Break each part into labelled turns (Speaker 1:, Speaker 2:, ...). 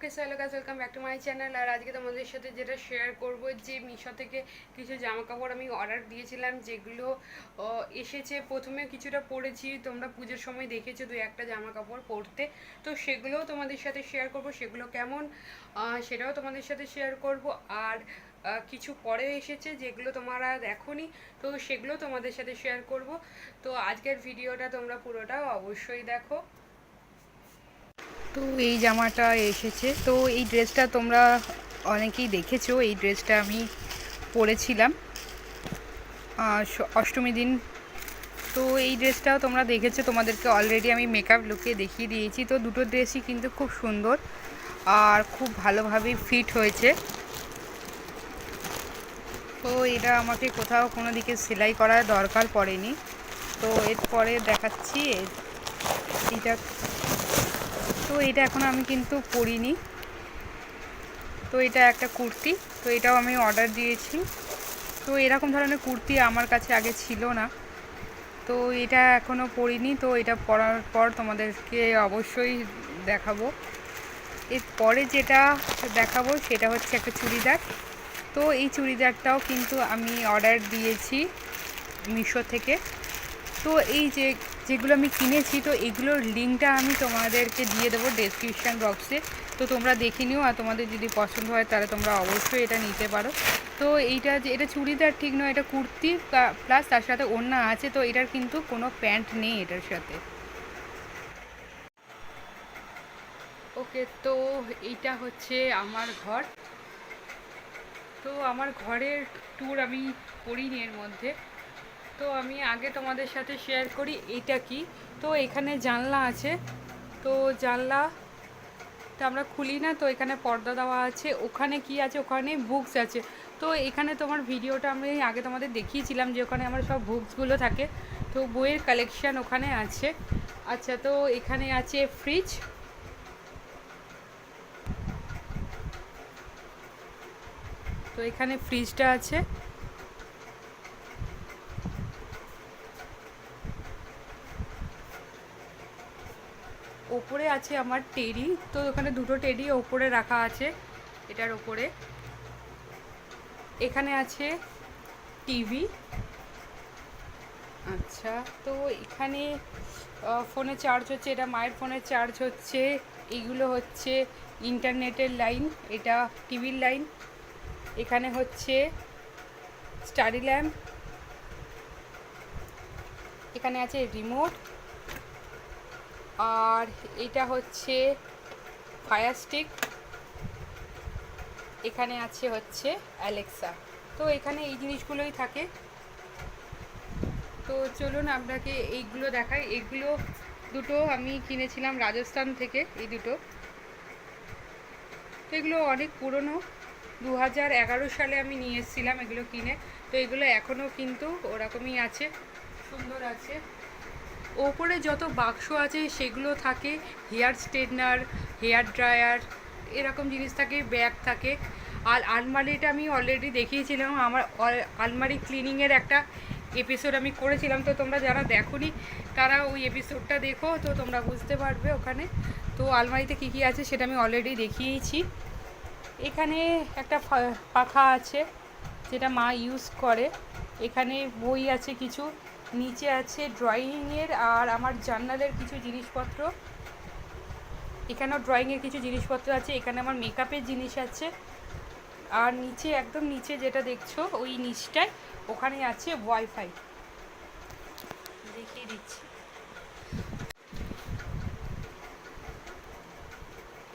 Speaker 1: Okay so hello guys, welcome back to my channel. আর আজকে তোমাদের সাথে যেটা শেয়ার করব যে মিশো থেকে কিছু জামা কাপড় আমি অর্ডার দিয়েছিলাম, যেগুলো এসেছে। প্রথমে কিছুটা পরেছি, তোমরা পুজোর সময় দেখেছো দু একটা জামা কাপড় পরতে, তো সেগুলোও তোমাদের সাথে শেয়ার করব। সেগুলো কেমন সেটাও তোমাদের সাথে শেয়ার করব। আর কিছু পরে এসেছে যেগুলো তোমরা দেখোনি, তো সেগুলো তোমাদের সাথে শেয়ার করব। তো আজকের ভিডিওটা তোমরা পুরোটা অবশ্যই দেখো। তো এই জামাটা এসেছে, তো এই ড্রেসটা তোমরা অনেকেই দেখেছো। এই ড্রেসটা আমি পরেছিলাম অষ্টমী দিন। তো এই ড্রেসটাও তোমরা দেখেছো, তোমাদেরকে অলরেডি আমি মেকআপ লুকে দেখিয়ে দিয়েছি। তো দুটো ড্রেসই কিন্তু খুব সুন্দর আর খুব ভালোভাবেই ফিট হয়েছে। তো এটা আমাকে কোথাও কোনো দিকে সেলাই করার দরকার পড়েনি। তো এরপরে দেখাচ্ছি এটা। তো এটা এখন আমি কিন্তু পরিনি। তো এটা একটা কুর্তি, তো এটাও আমি অর্ডার দিয়েছি। তো এরকম ধরনের কুর্তি আমার কাছে আগে ছিল না, তো এটা এখনও পরিনি। তো এটা পরার পর তোমাদেরকে অবশ্যই দেখাবো। এরপরে যেটা দেখাবো সেটা হচ্ছে একটা চুড়িদার। তো এই চুড়িদারটাও কিন্তু আমি অর্ডার দিয়েছি মিশো থেকে। তো এই যেগুলো আমি কিনেছি, তো এগুলোর লিঙ্কটা আমি তোমাদেরকে দিয়ে দেবো ডেসক্রিপশান বক্সে। তো তোমরা দেখে নিও, আর তোমাদের যদি পছন্দ হয় তাহলে তোমরা অবশ্যই এটা নিতে পারো। তো এটা চুড়িদার ঠিক নয়, এটা কুর্তি প্লাস তার সাথে ওড়না আছে। তো এটার কিন্তু কোনো প্যান্ট নেই এটার সাথে। ওকে, তো এইটা হচ্ছে আমার ঘর। তো আমার ঘরের ট্যুর আমি করিনি এর মধ্যে। তো আমি আগে তোমাদের সাথে শেয়ার করি এইটা কি। তো এখানে জানলা আছে, তো জানলাটা আমরা খুলি না, তো এখানে পর্দা দেওয়া আছে। ওখানে কি আছে, ওখানে বুকস আছে। তো এখানে তোমার ভিডিওটা আমি আগে তোমাদের দেখিয়েছিলাম যে ওখানে আমার সব বুকসগুলো থাকে। তো বইয়ের কালেকশান ওখানে আছে। আচ্ছা, তো এখানে আছে ফ্রিজ। তো এখানে ফ্রিজটা আছে। ওপরে আছে আমার টেডি। তো ওখানে দুটো টেডি ওপরে রাখা আছে এটার ওপরে। এখানে আছে টিভি। আচ্ছা, তো এখানে ফোনে চার্জ হচ্ছে, এটা মায়ের ফোনে চার্জ হচ্ছে। এইগুলো হচ্ছে ইন্টারনেটের লাইন, এটা টিভির লাইন। এখানে হচ্ছে স্টাডি ল্যাম্প। এখানে আছে রিমোট। আর এটা হচ্ছে ফায়ার স্টিক। এখানে হচ্ছে অ্যালেক্সা। তো এখানে এই জিনিসগুলোই থাকে। তো চলুন আপনাকে এইগুলো দেখাই। এগুলো দুটো আমি কিনেছিলাম রাজস্থান থেকে, এই দুটো। তো এগুলো অনেক পুরনো, 2011 সালে আমি নিয়ে এসেছিলাম এগুলো কিনে। তো এগুলো এখনও কিন্তু ওরকমই আছে, সুন্দর আছে। ওপরে যত বাক্স আছে সেগুলো থাকে হেয়ার স্ট্রেটনার, হেয়ার ড্রায়ার, এরকম জিনিস থাকে, ব্যাগ থাকে। আর আলমারিটা আমি অলরেডি দেখিয়েছিলাম, আমার আলমারি ক্লিনিংয়ের একটা এপিসোড আমি করেছিলাম। তো তোমরা যারা দেখোনি তারা ওই এপিসোডটা দেখো, তো তোমরা বুঝতে পারবে ওখানে। তো আলমারিতে কী কী আছে সেটা আমি অলরেডি দেখিয়েছি। এখানে একটা পাখা আছে যেটা মা ইউজ করে। এখানে বই আছে কিছু, নিচে আছে ড্রয়িংয়ের আর আমার জার্নালের কিছু জিনিসপত্র। এখানেও ড্রয়িংয়ের কিছু জিনিসপত্র আছে। এখানে আমার মেকআপের জিনিস আছে। আর নিচে, একদম নিচে যেটা দেখছো ওই নিচটায়, ওখানে আছে ওয়াইফাই, দেখিয়ে দিচ্ছি।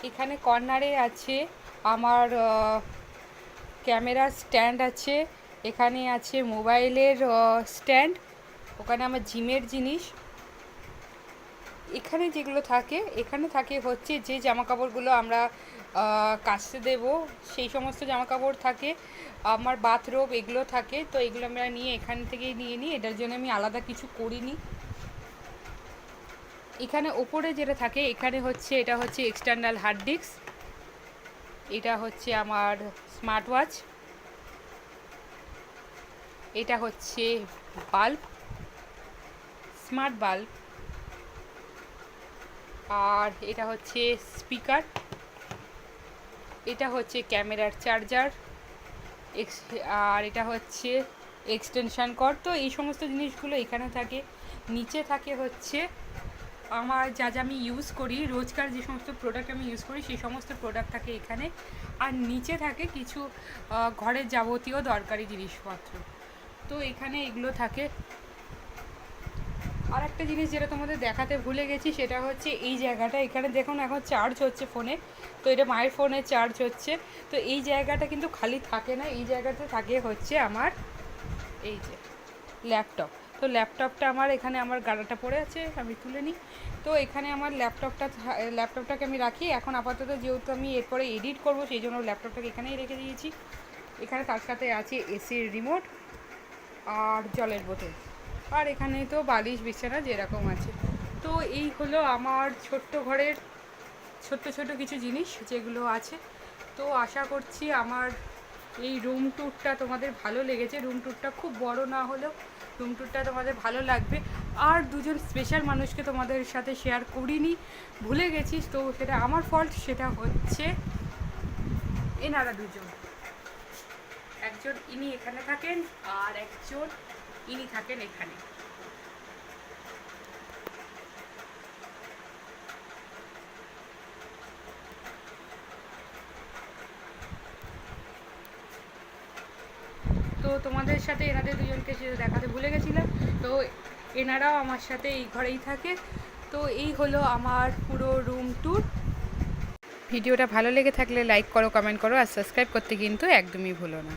Speaker 1: এখানে কর্নারে আছে আমার ক্যামেরার স্ট্যান্ড আছে। এখানে আছে মোবাইলের স্ট্যান্ড। ওখানে আমার জিমের জিনিস। এখানে যেগুলো থাকে, এখানে থাকে হচ্ছে যে জামাকাপড়গুলো আমরা কাচতে দেব, সেই সমস্ত জামাকাপড় থাকে। আমার বাথরোব এগুলো থাকে। তো এগুলো আমরা নিয়ে এখান থেকেই নিয়ে নিই, এটার জন্য আমি আলাদা কিছু করিনি। এখানে ওপরে যেটা থাকে, এখানে হচ্ছে এটা হচ্ছে এক্সটার্নাল হার্ড ডিস্ক। এটা হচ্ছে আমার স্মার্ট ওয়াচ। এটা হচ্ছে বাল্ব, স্মার্ট বাল্ব। আর এটা হচ্ছে স্পিকার। এটা হচ্ছে ক্যামেরার চার্জার, আর এটা হচ্ছে এক্সটেনশান কর্ড। তো এই সমস্ত জিনিসগুলো এখানে থাকে। নিচে থাকে হচ্ছে আমার যা যা আমি ইউজ করি, রোজকার যে সমস্ত প্রোডাক্ট আমি ইউজ করি সেই সমস্ত প্রোডাক্ট থাকে এখানে। আর নিচে থাকে কিছু ঘরের যাবতীয় দরকারি জিনিসপত্র। তো এখানে এগুলো থাকে। আর একটা জিনিস যেটা তোমাদের দেখাতে ভুলে গেছি, সেটা হচ্ছে এই জায়গাটা। এখানে দেখুন এখন চার্জ হচ্ছে ফোনে, তো এটা মায়ের ফোনে চার্জ হচ্ছে। তো এই জায়গাটা কিন্তু খালি থাকে না, এই জায়গাতে থাকে হচ্ছে আমার এই যে ল্যাপটপ। তো ল্যাপটপটা আমার এখানে, আমার গাড়াটা পড়ে আছে, আমি তুলে নিই। তো এখানে আমার ল্যাপটপটাকে আমি রাখি এখন আপাতত, যেহেতু আমি এরপরে এডিট করব সেই জন্য ল্যাপটপটাকে এখানেই রেখে দিয়েছি। এখানে তার সাথে আছে এসির রিমোট আর জলের বোতল, আর এখানে তো বালিশ বিছানা যেরকম আছে। তো এই হলো আমার ছোট্ট ঘরের ছোট্ট ছোট কিছু জিনিস যেগুলো আছে। তো আশা করছি আমার এই রুম ট্যুরটা তোমাদের ভালো লেগেছে। রুম ট্যুরটা খুব বড় না হলেও রুম ট্যুরটা তোমাদের ভালো লাগবে। আর দুজন স্পেশাল মানুষকে তোমাদের সাথে শেয়ার করিনি, ভুলে গেছি, তো সেটা আমার ফল্ট। সেটা হচ্ছে এনারা দুজন, একজন ইনি এখানে থাকেন আর একজন ইনি থাকেন এখানে। তো তোমাদের সাথে এনাদের দুজনকে দেখাতে ভুলে গেছিলাম। তো এনারাও আমার সাথে এই ঘরেই থাকে। তো এই হলো আমার পুরো রুম ট্যুর। ভিডিওটা ভালো লেগে থাকলে লাইক করো, কমেন্ট করো, আর সাবস্ক্রাইব করতে কিন্তু একদমই ভুলো না।